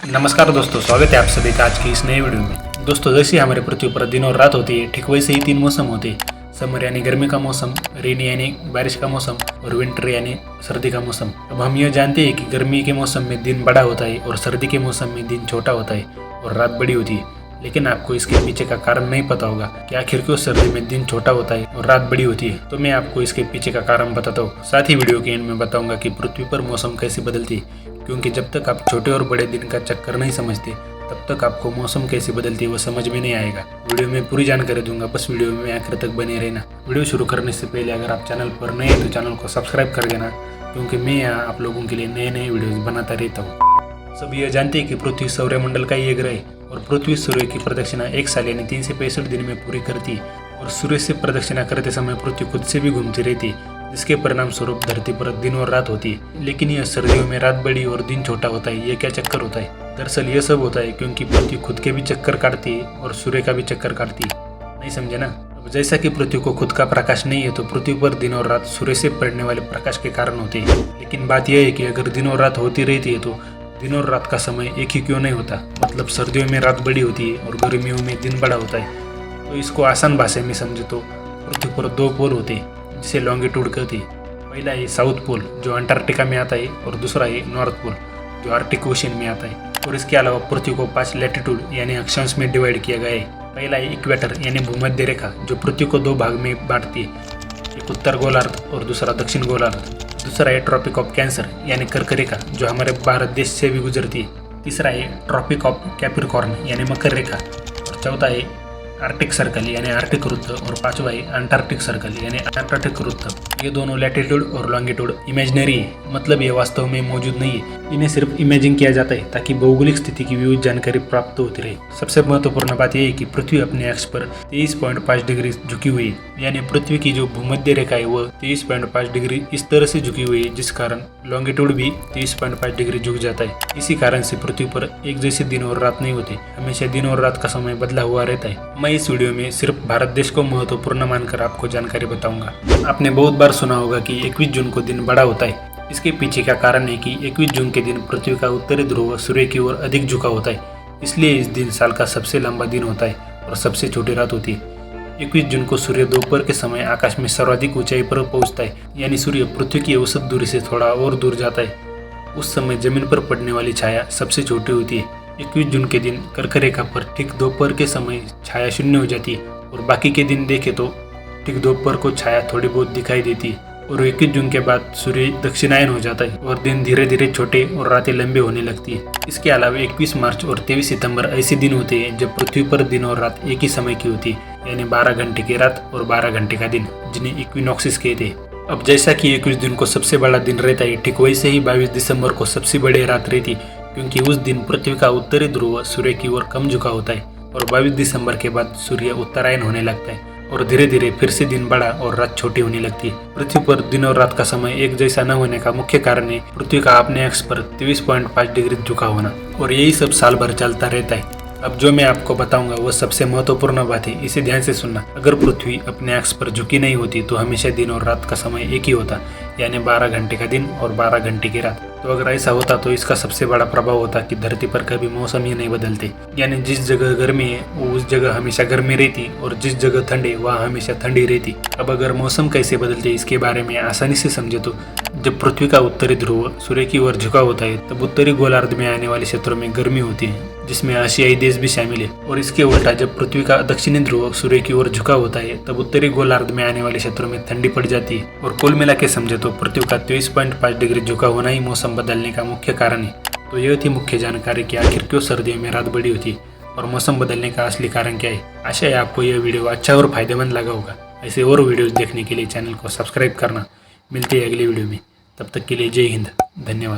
नमस्कार दोस्तों, स्वागत है आप सभी का आज की इस नए वीडियो में। दोस्तों, जैसे हमारे पृथ्वी पर दिन और रात होती है, ठीक वैसे ही तीन मौसम होते हैं। समर यानी गर्मी का मौसम, रेनी यानी बारिश का मौसम और विंटर यानी सर्दी का मौसम। अब हम यह जानते हैं कि गर्मी के मौसम में दिन बड़ा होता है और सर्दी के मौसम में दिन छोटा होता है और रात बड़ी होती है। लेकिन आपको इसके पीछे का कारण नहीं पता होगा कि आखिर क्यों सर्दी में दिन छोटा होता है और रात बड़ी होती है। तो मैं आपको इसके पीछे का कारण बताता हूँ। साथ ही वीडियो के एंड में बताऊंगा कि पृथ्वी पर मौसम कैसे बदलती है, क्योंकि जब तक आप छोटे और बड़े दिन का चक्कर नहीं समझते तब तक आपको मौसम कैसे बदलती है वो समझ में नहीं आएगा। वीडियो में पूरी जानकारी दूंगा, बस वीडियो में आखिर तक बने रहना। वीडियो शुरू करने से पहले अगर आप चैनल पर नए हैं तो चैनल को सब्सक्राइब कर देना, क्योंकि मैं यहाँ आप लोगों के लिए नए नए वीडियोज बनाता रहता हूँ। सब यह जानते हैं कि पृथ्वी सौरमंडल का ही एक ग्रह है और पृथ्वी सूर्य की प्रदक्षिणा एक साल यानी 3 से 65 दिन में पूरी करती है। और सूर्य से प्रदक्षिणा करते समय पृथ्वी खुद से भी घूमती रहती है, जिसके परिणाम स्वरूप धरती पर दिन और रात होती है। लेकिन यह सर्दियों में रात बड़ी और दिन छोटा होता है, ये क्या चक्कर होता है? दरअसल यह सब होता है क्योंकि पृथ्वी खुद के भी चक्कर काटती है और सूर्य का भी चक्कर काटती है। नहीं समझे ना? अब जैसा कि पृथ्वी को खुद का प्रकाश नहीं है, तो पृथ्वी पर दिन और रात सूर्य से पड़ने वाले प्रकाश के कारण होती है। लेकिन बात यह है कि अगर दिन और रात होती रहती है तो दिन और रात का समय एक ही क्यों नहीं होता? मतलब सर्दियों में रात बड़ी होती है और गर्मियों में दिन बड़ा होता है। तो इसको आसान भाषा में समझे तो पृथ्वी पर 2 पोल होते हैं, जिसे लॉन्गिट्यूड कहते हैं। पहला है साउथ पोल, जो अंटार्कटिका में आता है, और दूसरा है नॉर्थ पोल, जो आर्कटिक ओशन में आता है। और इसके अलावा पृथ्वी को 5 लैटिट्यूड यानी अक्षांश में डिवाइड किया गया है। पहला है इक्वेटर यानी भूमध्य रेखा, जो पृथ्वी को 2 भाग में बांटती है, एक उत्तर गोलार्ध और दूसरा दक्षिण गोलार्ध। दूसरा है ट्रॉपिक ऑफ कैंसर यानी कर्क रेखा, जो हमारे भारत देश से भी गुजरती है। तीसरा है ट्रॉपिक ऑफ कैप्रिकॉर्न यानी मकर रेखा, और चौथा है आर्कटिक सर्कल यानी आर्कटिक वृत्त, और पांचवा है अंटार्कटिक सर्कल यानी अंटार्कटिक वृत्त। ये दोनों लैटिट्यूड और लॉन्गिट्यूड इमेजिनरी है, मतलब ये वास्तव में मौजूद नहीं है। इन्हें सिर्फ इमेजिन किया जाता है ताकि भौगोलिक स्थिति की विविध जानकारी प्राप्त होती रहे। सबसे महत्वपूर्ण बात यह है कि पृथ्वी अपने अक्ष पर 23.5 डिग्री झुकी हुई है, यानी पृथ्वी की जो भूमध्य रेखा है वो 23.5 डिग्री इस तरह से झुकी हुई है, जिस कारण लॉन्गिट्यूड भी 23.5 डिग्री झुक जाता है। इसी कारण से पृथ्वी पर एक जैसे दिन और रात नहीं होते, हमेशा दिन और रात का समय बदला हुआ रहता है। मैं इस वीडियो में सिर्फ भारत देश को महत्वपूर्ण मानकर आपको जानकारी बताऊंगा। आपने बहुत बार सुना होगा कि 21 जून को दिन बड़ा होता है। इसके पीछे का कारण है कि 21 जून के दिन पृथ्वी का उत्तरी ध्रुव सूर्य की ओर अधिक झुका होता है, इसलिए इस दिन साल का सबसे लंबा दिन होता है और सबसे छोटी रात होती है। 21 जून को सूर्य दोपहर के समय आकाश में सर्वाधिक ऊंचाई पर पहुंचता है, यानी सूर्य पृथ्वी की औसत दूरी से थोड़ा और दूर जाता है। उस समय जमीन पर पड़ने वाली छाया सबसे छोटी होती है। 21 जून के दिन कर्क रेखा पर ठीक दोपहर के समय छाया शून्य हो जाती है, और बाकी के दिन देखें तो ठीक दोपहर को छाया थोड़ी बहुत दिखाई देती है। और 21 जून के बाद सूर्य दक्षिणायन हो जाता है और दिन धीरे धीरे छोटे और रातें लंबे होने लगती है। इसके अलावा 21 मार्च और 23 सितंबर ऐसे दिन होते हैं जब पृथ्वी पर दिन और रात एक ही समय की होती है, यानी 12 घंटे की रात और 12 घंटे का दिन, जिन्हें इक्विनॉक्सिस कहते हैं। अब जैसा कि 21 जून को सबसे बड़ा दिन रहता है, ठीक वैसे ही 22 दिसंबर को सबसे बड़ी रात रहती है, क्योंकि उस दिन पृथ्वी का उत्तरी ध्रुव सूर्य की ओर कम झुका होता है और 22 दिसंबर के बाद सूर्य उत्तरायण होने लगता है और धीरे धीरे फिर से दिन बड़ा और रात छोटी होने लगती है। पृथ्वी पर दिन और रात का समय एक जैसा न होने का मुख्य कारण है पृथ्वी का अपने अक्ष पर 23.5 डिग्री झुका होना, और यही सब साल भर चलता रहता है। अब जो मैं आपको बताऊंगा वो सबसे महत्वपूर्ण बात है, इसे ध्यान से सुनना। अगर पृथ्वी अपने अक्ष पर झुकी नहीं होती तो हमेशा दिन और रात का समय एक ही होता, यानी 12 घंटे का दिन और 12 घंटे की रात। तो अगर ऐसा होता तो इसका सबसे बड़ा प्रभाव होता कि धरती पर कभी मौसम ही नहीं बदलते, यानी जिस जगह गर्मी है वो उस जगह हमेशा गर्मी रहती और जिस जगह ठंडी है वहाँ हमेशा ठंडी रहती। अब अगर मौसम कैसे बदलते इसके बारे में आसानी से समझे तो जब पृथ्वी का उत्तरी ध्रुव सूर्य की ओर झुका होता है तब उत्तरी गोलार्ध में आने वाले क्षेत्रों में गर्मी होती है, जिसमें एशियाई देश भी शामिल है। और इसके उल्टा जब पृथ्वी का दक्षिणी ध्रुव सूर्य की ओर झुका होता है तब उत्तरी गोलार्ध में आने वाले क्षेत्रों में ठंडी पड़ जाती है। और कुल मिला के समझे तो पृथ्वी का 23.5 डिग्री झुका होना ही मौसम बदलने का मुख्य कारण है। तो यह थी मुख्य जानकारी कि आखिर क्यों सर्दियों में रात बड़ी होती है और मौसम बदलने का असली कारण क्या है। आशा है आपको यह वीडियो अच्छा और फायदेमंद लगा होगा। ऐसे और वीडियोस देखने के लिए चैनल को सब्सक्राइब करना। मिलते हैं अगली वीडियो में, तब तक के लिए जय हिंद, धन्यवाद।